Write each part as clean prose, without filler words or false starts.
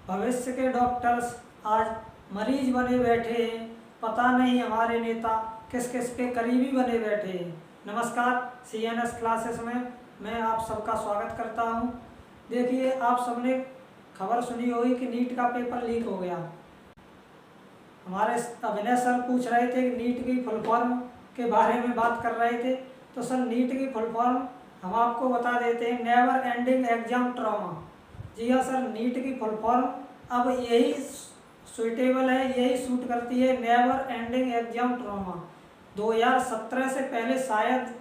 भविष्य के डॉक्टर्स आज मरीज बने बैठे हैं। पता नहीं हमारे नेता किस किस के करीबी बने बैठे हैं। नमस्कार, CNS क्लासेस में मैं आप सबका स्वागत करता हूं। देखिए, आप सबने खबर सुनी होगी कि नीट का पेपर लीक हो गया। हमारे अभिनय सर पूछ रहे थे कि नीट की फुल फॉर्म के बारे में बात कर रहे थे। तो सर, नीट की फुल फॉर्म हम आपको बता देते हैं, नेवर एंडिंग एग्जाम ट्रॉमा। जी हाँ सर, नीट की फुल फॉर्म अब यही सुइटेबल है, यही सूट करती है, नेवर एंडिंग एग्जाम ट्रॉमा। 2017 से पहले शायद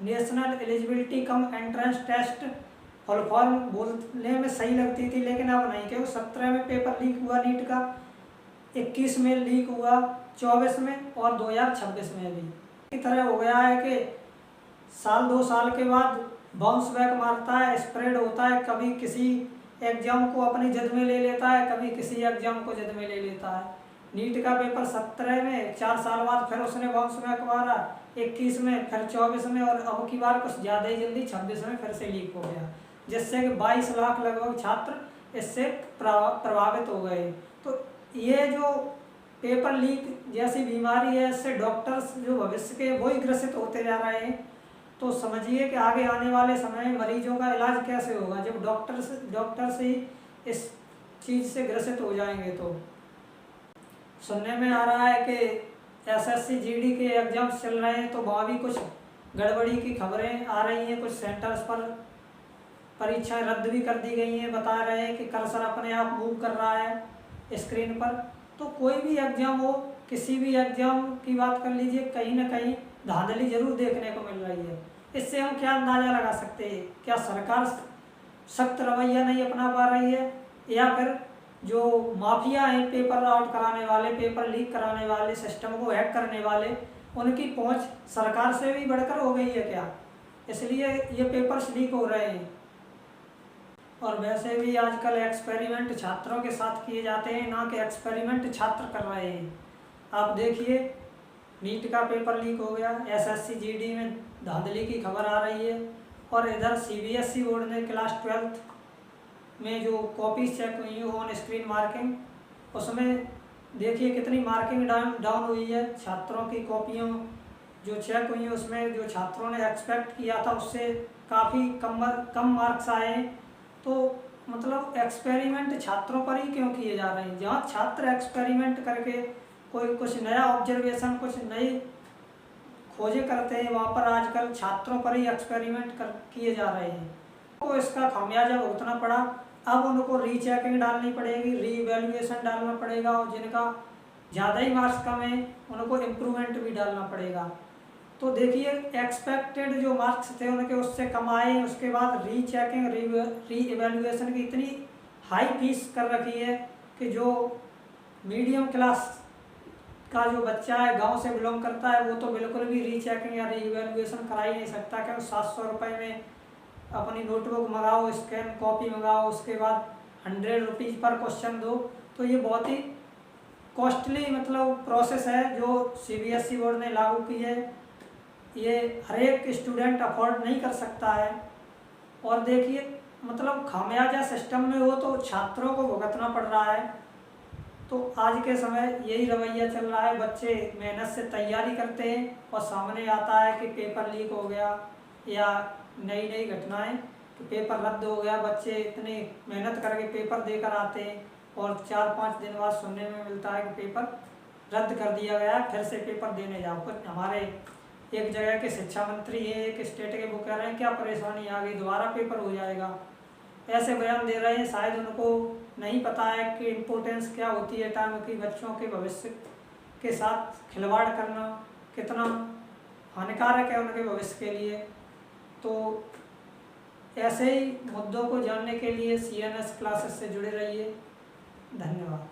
national eligibility cum entrance test full form बोलने में सही लगती थी, लेकिन अब नहीं, क्योंकि 17 में पेपर लीक हुआ नीट का, 21 में लीक हुआ, 24 में और 2026 में भी इसी तरह हो गया है कि साल 2 साल के बाद बाउंस बैक मारता है, स्प्रेड होता है। कभी किसी एग्जाम को अपनी जद में ले लेता है, कभी किसी एग्जाम को जद में ले लेता है। नीट का पेपर 17 में 4 साल बाद फिर उसने बाउंस बैक मारा, 21 में, फिर 24 में, और अब की बार कुछ ज़्यादा ही जल्दी 26 में फिर से लीक हो गया, जिससे कि 22 लाख लगभग छात्र इससे प्रभावित हो गए। तो ये जो पेपर लीक जैसी बीमारी है, इससे डॉक्टर्स जो भविष्य के वही ग्रसित होते जा रहे हैं। तो समझिए कि आगे आने वाले समय में मरीजों का इलाज कैसे होगा जब डॉक्टर्स ही इस चीज़ से ग्रसित हो जाएंगे। तो सुनने में आ रहा है कि SSC GD के एग्जाम्स चल रहे हैं, तो वहाँ भी कुछ गड़बड़ी की खबरें आ रही हैं। कुछ सेंटर्स पर परीक्षाएं रद्द भी कर दी गई हैं। बता रहे हैं कि कर्सर अपने आप मूव कर रहा है स्क्रीन पर। तो कोई भी एग्जाम हो, किसी भी एग्जाम की बात कर लीजिए, कहीं ना कहीं धांधली जरूर देखने को मिल रही है। इससे हम क्या अंदाज़ा लगा सकते हैं? क्या सरकार सख्त रवैया नहीं अपना पा रही है, या फिर जो माफिया हैं, पेपर आउट कराने वाले, पेपर लीक कराने वाले, सिस्टम को हैक करने वाले, उनकी पहुंच सरकार से भी बढ़कर हो गई है क्या? इसलिए ये पेपर्स लीक हो रहे हैं। और वैसे भी आजकल एक्सपेरिमेंट छात्रों के साथ किए जाते हैं, ना कि एक्सपेरिमेंट छात्र कर रहे हैं। आप देखिए, नीट का पेपर लीक हो गया, SSC GD में धांधली की खबर आ रही है, और इधर CBSE बोर्ड ने क्लास 12th में जो कॉपीज चेक हुई है ऑन स्क्रीन मार्किंग, उसमें देखिए कितनी मार्किंग डाउन हुई है। छात्रों की कॉपियों जो चेक हुई हैं, उसमें जो छात्रों ने एक्सपेक्ट किया था उससे काफ़ी कम मार्क्स आए हैं। तो मतलब एक्सपेरिमेंट छात्रों पर ही क्यों किए जा रहे हैं? जहाँ छात्र एक्सपेरिमेंट करके कोई कुछ नया ऑब्जर्वेशन, कुछ नई खोजें करते हैं, वहाँ पर आजकल छात्रों पर ही एक्सपेरिमेंट किए जा रहे हैं। तो इसका खामियाजा भुगतना पड़ा। अब उनको रीचेकिंग डालनी पड़ेगी, रीवैल्यूएशन डालना पड़ेगा, और जिनका ज़्यादा ही मार्क्स कम है उनको इम्प्रूवमेंट भी डालना पड़ेगा। तो देखिए, एक्सपेक्टेड जो मार्क्स थे उनके उससे कम आए, उसके बाद रीचेकिंग, रीइवैल्यूएशन की इतनी हाई फीस कर रखी है कि जो मीडियम क्लास का जो बच्चा है, गांव से बिलोंग करता है, वो तो बिल्कुल भी रीचेकिंग या रीइवैल्यूएशन करा ही नहीं सकता, क्योंकि 700 रुपये में अपनी नोटबुक मंगाओ, स्कैन कॉपी मंगाओ, उसके बाद 100 रुपीज़ पर क्वेश्चन दो। तो ये बहुत ही कॉस्टली मतलब प्रोसेस है जो CBSE बोर्ड ने लागू की है। ये हर एक स्टूडेंट अफोर्ड नहीं कर सकता है। और देखिए, मतलब खामियाजा सिस्टम में हो तो छात्रों को भुगतना पड़ रहा है। तो आज के समय यही रवैया चल रहा है, बच्चे मेहनत से तैयारी करते हैं और सामने आता है कि पेपर लीक हो गया, या नई नई घटनाएं कि पेपर रद्द हो गया। बच्चे इतनी मेहनत करके पेपर देकर आते हैं और 4-5 दिन बाद सुनने में मिलता है कि पेपर रद्द कर दिया गया, फिर से पेपर देने जाओ। कुछ हमारे एक जगह के शिक्षा मंत्री हैं, एक स्टेट के, वो कह रहे हैं क्या परेशानी आ गई, दोबारा पेपर हो जाएगा, ऐसे बयान दे रहे हैं। शायद उनको नहीं पता है कि इम्पोर्टेंस क्या होती है टाइम की। बच्चों के भविष्य के साथ खिलवाड़ करना कितना हानिकारक है उनके भविष्य के लिए। तो ऐसे ही मुद्दों को जानने के लिए CNS क्लासेस से जुड़े रहिए। धन्यवाद।